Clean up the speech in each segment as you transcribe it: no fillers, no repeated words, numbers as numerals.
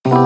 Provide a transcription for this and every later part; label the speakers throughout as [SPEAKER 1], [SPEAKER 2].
[SPEAKER 1] Hello,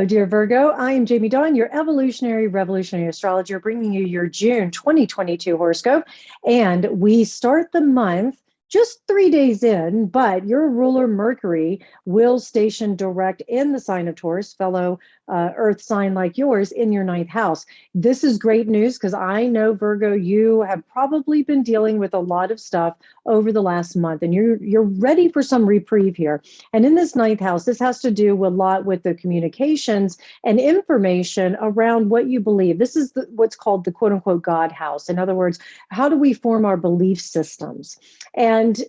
[SPEAKER 1] dear Virgo. I am Jamie Dawn, your evolutionary revolutionary astrologer, bringing you your June 2022 horoscope. And we start the month just 3 days in, but your ruler Mercury will station direct in the sign of Taurus, fellow earth sign like yours, in your ninth house. This is great news because I know, Virgo, you have probably been dealing with a lot of stuff over the last month, and you're ready for some reprieve here. And in this ninth house, this has to do a lot with the communications and information around what you believe. This is what's called the quote unquote God house. In other words, how do we form our belief systems? And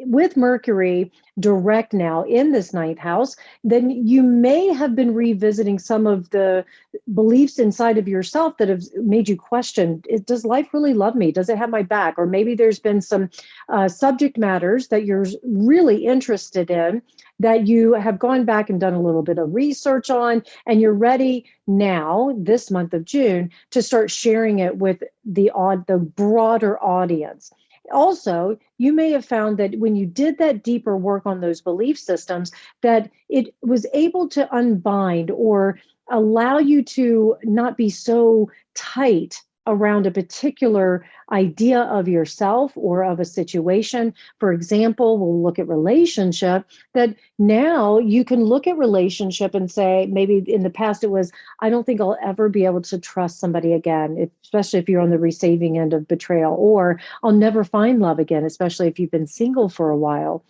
[SPEAKER 1] with Mercury direct now in this ninth house, then you may have been revisiting some of the beliefs inside of yourself that have made you question, does life really love me? Does it have my back? Or maybe there's been some subject matters that you're really interested in that you have gone back and done a little bit of research on, and you're ready now, this month of June, to start sharing it with the broader audience. Also, you may have found that when you did that deeper work on those belief systems, that it was able to unbind or allow you to not be so tight around a particular idea of yourself or of a situation. For example, we'll look at relationship, that now you can look at relationship and say, maybe in the past it was, I don't think I'll ever be able to trust somebody again, especially if you're on the receiving end of betrayal, or I'll never find love again, especially if you've been single for a while.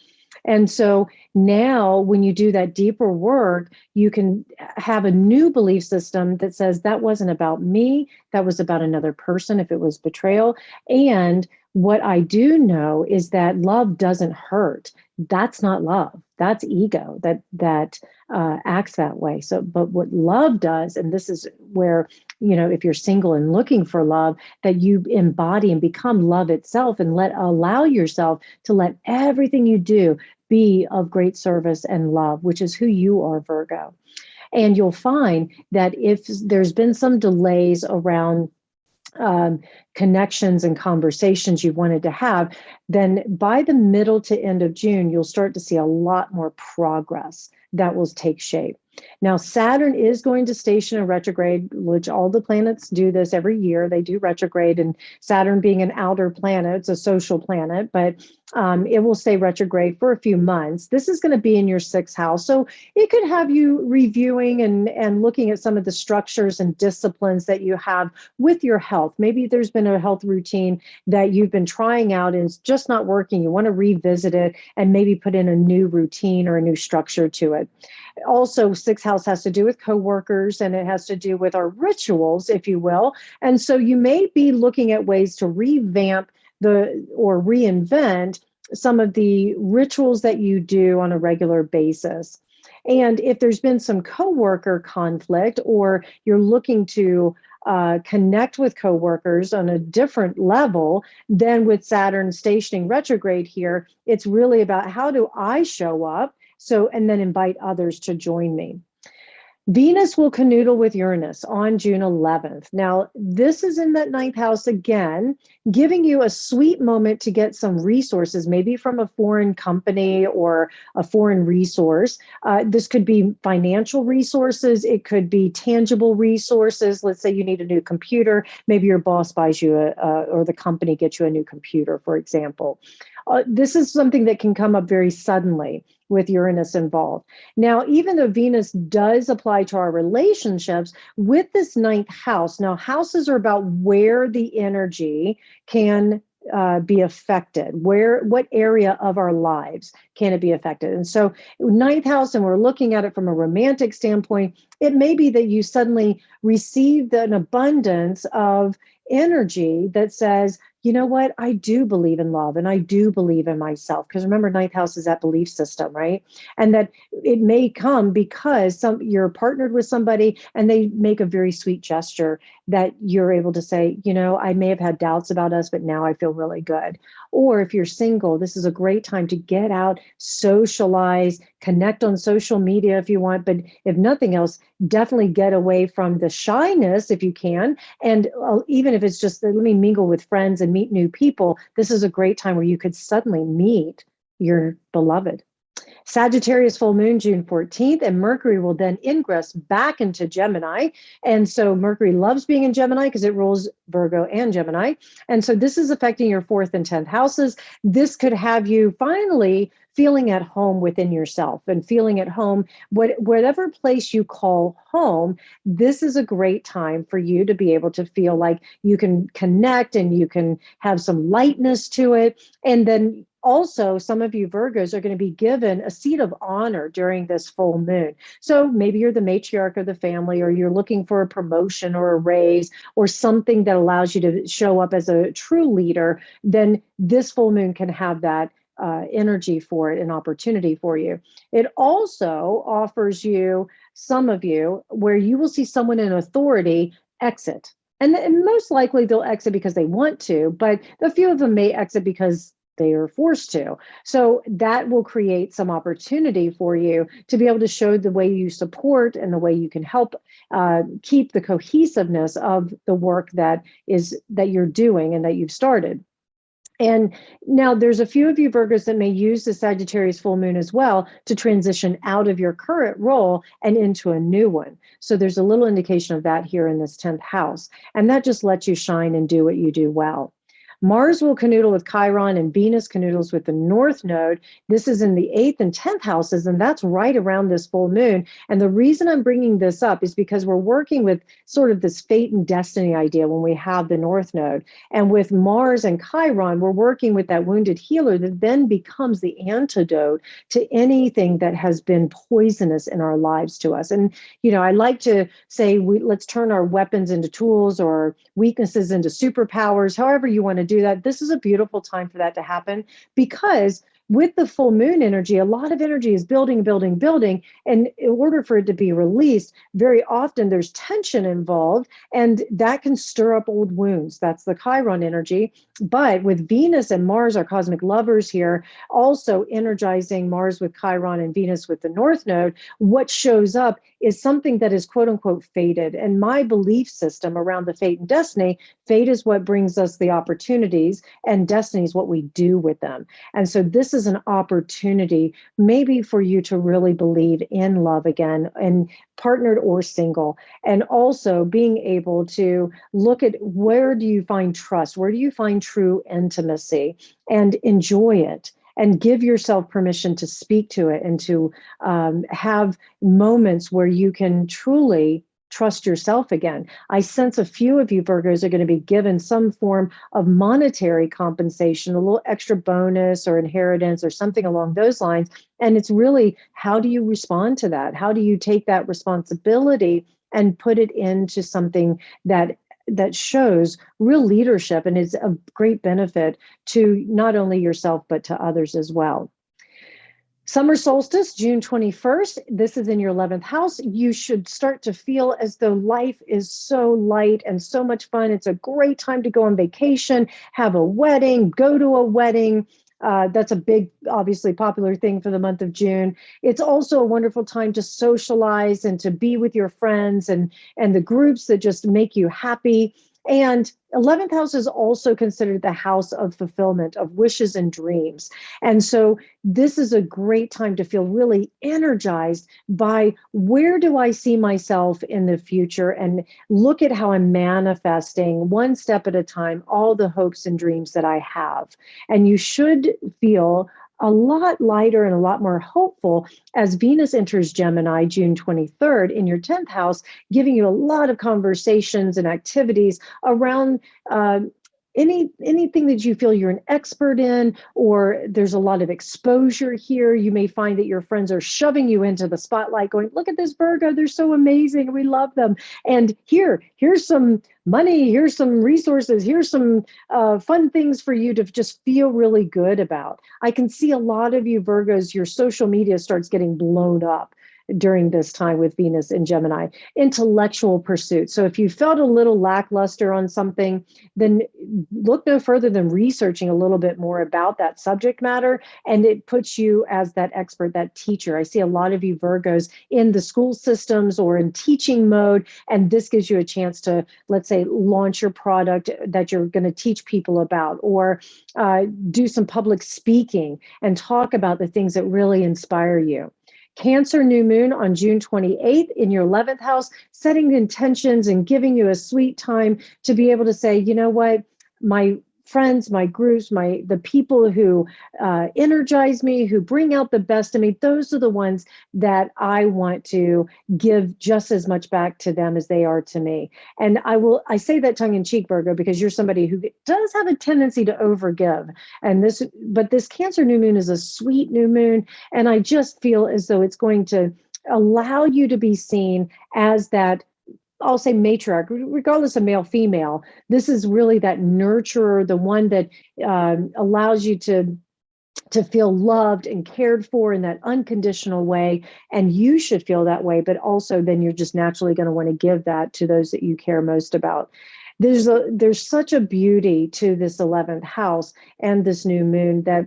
[SPEAKER 1] And so now when you do that deeper work, you can have a new belief system that says that wasn't about me, that was about another person if it was betrayal. And what I do know is that love doesn't hurt. That's not love. That's ego that acts that way. So, but what love does, and this is where, if you're single and looking for love, that you embody and become love itself, and allow yourself to let everything you do be of great service and love, which is who you are, Virgo. And you'll find that if there's been some delays around connections and conversations you wanted to have, then by the middle to end of June, you'll start to see a lot more progress that will take shape. Now, Saturn is going to station a retrograde, which all the planets do this every year. They do retrograde, and Saturn being an outer planet, it's a social planet, but it will stay retrograde for a few months. This is going to be in your sixth house. So it could have you reviewing and looking at some of the structures and disciplines that you have with your health. Maybe there's been a health routine that you've been trying out and it's just not working. You want to revisit it and maybe put in a new routine or a new structure to it. Also, sixth house has to do with coworkers, and it has to do with our rituals, if you will. And so you may be looking at ways to revamp or reinvent some of the rituals that you do on a regular basis. And if there's been some coworker conflict, or you're looking to connect with coworkers on a different level than with Saturn stationing retrograde here, it's really about how do I show up? So, and then invite others to join me. Venus will canoodle with Uranus on June 11th. Now, this is in that ninth house again, giving you a sweet moment to get some resources, maybe from a foreign company or a foreign resource. This could be financial resources. It could be tangible resources. Let's say you need a new computer. Maybe your boss buys you or the company gets you a new computer, for example. This is something that can come up very suddenly with Uranus involved. Now, even though Venus does apply to our relationships, with this ninth house, now houses are about where the energy can be affected, what area of our lives can it be affected? And so ninth house, and we're looking at it from a romantic standpoint, it may be that you suddenly received an abundance of energy that says, you know what? I do believe in love and I do believe in myself. Because remember, ninth house is that belief system, right? And that it may come because you're partnered with somebody and they make a very sweet gesture that you're able to say, I may have had doubts about us, but now I feel really good. Or if you're single, this is a great time to get out, socialize, connect on social media if you want. But if nothing else, definitely get away from the shyness if you can. And even if it's just let me mingle with friends and meet new people, this is a great time where you could suddenly meet your beloved. Sagittarius full moon June 14th, and Mercury will then ingress back into Gemini. And so Mercury loves being in Gemini because it rules Virgo and Gemini. And so this is affecting your 4th and 10th houses. This could have you finally feeling at home within yourself and feeling at home, whatever place you call home. This is a great time for you to be able to feel like you can connect and you can have some lightness to it. And then also, some of you Virgos are going to be given a seat of honor during this full moon. So maybe you're the matriarch of the family, or you're looking for a promotion or a raise or something that allows you to show up as a true leader. Then this full moon can have that energy for it, an opportunity for you. It also offers you, some of you, where you will see someone in authority exit. And most likely they'll exit because they want to, but a few of them may exit because they are forced to. So that will create some opportunity for you to be able to show the way you support and the way you can help keep the cohesiveness of the work that you're doing and that you've started. And now there's a few of you Virgos that may use the Sagittarius full moon as well to transition out of your current role and into a new one. So there's a little indication of that here in this 10th house. And that just lets you shine and do what you do well. Mars will canoodle with Chiron and Venus canoodles with the North Node. This is in the 8th and 10th houses, and that's right around this full moon. And the reason I'm bringing this up is because we're working with sort of this fate and destiny idea when we have the North Node. And with Mars and Chiron, we're working with that wounded healer that then becomes the antidote to anything that has been poisonous in our lives to us. And, I like to say, let's turn our weapons into tools or weaknesses into superpowers, however you want to do that. This is a beautiful time for that to happen, because with the full moon energy, a lot of energy is building, building, building. And in order for it to be released, very often there's tension involved, and that can stir up old wounds. That's the Chiron energy. But with Venus and Mars, our cosmic lovers here, also energizing Mars with Chiron and Venus with the North Node, what shows up is something that is quote unquote fated. And my belief system around the fate and destiny, fate is what brings us the opportunities, and destiny is what we do with them. And so this is an opportunity maybe for you to really believe in love again, and partnered or single. And also being able to look at, where do you find trust? Where do you find true intimacy, and enjoy it? And give yourself permission to speak to it, and to have moments where you can truly trust yourself again. I sense a few of you Virgos are going to be given some form of monetary compensation, a little extra bonus or inheritance or something along those lines. And it's really, how do you respond to that? How do you take that responsibility and put it into something that shows real leadership and is of great benefit to not only yourself, but to others as well. Summer solstice, June 21st. This is in your 11th house. You should start to feel as though life is so light and so much fun. It's a great time to go on vacation, have a wedding, go to a wedding. That's a big, obviously popular thing for the month of June. It's also a wonderful time to socialize and to be with your friends and the groups that just make you happy. And 11th house is also considered the house of fulfillment, of wishes and dreams. And so this is a great time to feel really energized by, where do I see myself in the future, and look at how I'm manifesting one step at a time all the hopes and dreams that I have. And you should feel a lot lighter and a lot more hopeful as Venus enters Gemini June 23rd in your 10th house, giving you a lot of conversations and activities around anything that you feel you're an expert in, or there's a lot of exposure here. You may find that your friends are shoving you into the spotlight going, look at this Virgo, they're so amazing, we love them, and here's some money, here's some resources, here's some fun things for you to just feel really good about. I can see a lot of you Virgos, your social media starts getting blown up during this time with Venus in Gemini. Intellectual pursuit. So if you felt a little lackluster on something, then look no further than researching a little bit more about that subject matter, and it puts you as that expert, that teacher. I see a lot of you Virgos in the school systems or in teaching mode, and this gives you a chance to, let's say, launch your product that you're going to teach people about, or do some public speaking and talk about the things that really inspire you. Cancer new moon on June 28th in your 11th house, setting intentions and giving you a sweet time to be able to say, you know what, my friends, my groups, the people who energize me, who bring out the best in me, those are the ones that I want to give just as much back to them as they are to me. And I say that tongue in cheek, Virgo, because you're somebody who does have a tendency to overgive. But this Cancer new moon is a sweet new moon. And I just feel as though it's going to allow you to be seen as that, I'll say, matriarch, regardless of male, female. This is really that nurturer, the one that allows you to feel loved and cared for in that unconditional way. And you should feel that way, but also then you're just naturally going to want to give that to those that you care most about. There's such a beauty to this 11th house and this new moon that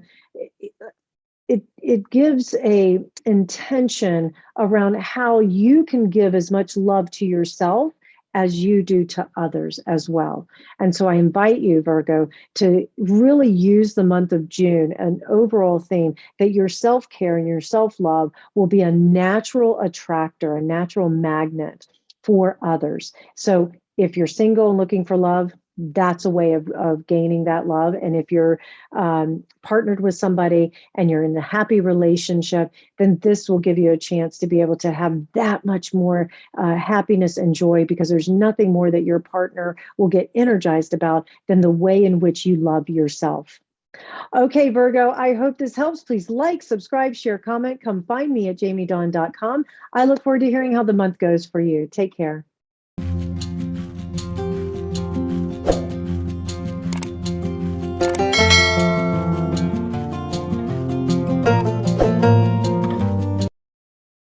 [SPEAKER 1] it gives a intention around how you can give as much love to yourself as you do to others as well. And so I invite you, Virgo, to really use the month of June, an overall theme that your self-care and your self-love will be a natural attractor, a natural magnet for others. So if you're single and looking for love, that's a way of gaining that love. And if you're partnered with somebody and you're in a happy relationship, then this will give you a chance to be able to have that much more happiness and joy, because there's nothing more that your partner will get energized about than the way in which you love yourself. Okay, Virgo, I hope this helps. Please like, subscribe, share, comment. Come find me at jamiedawn.com. I look forward to hearing how the month goes for you. Take care.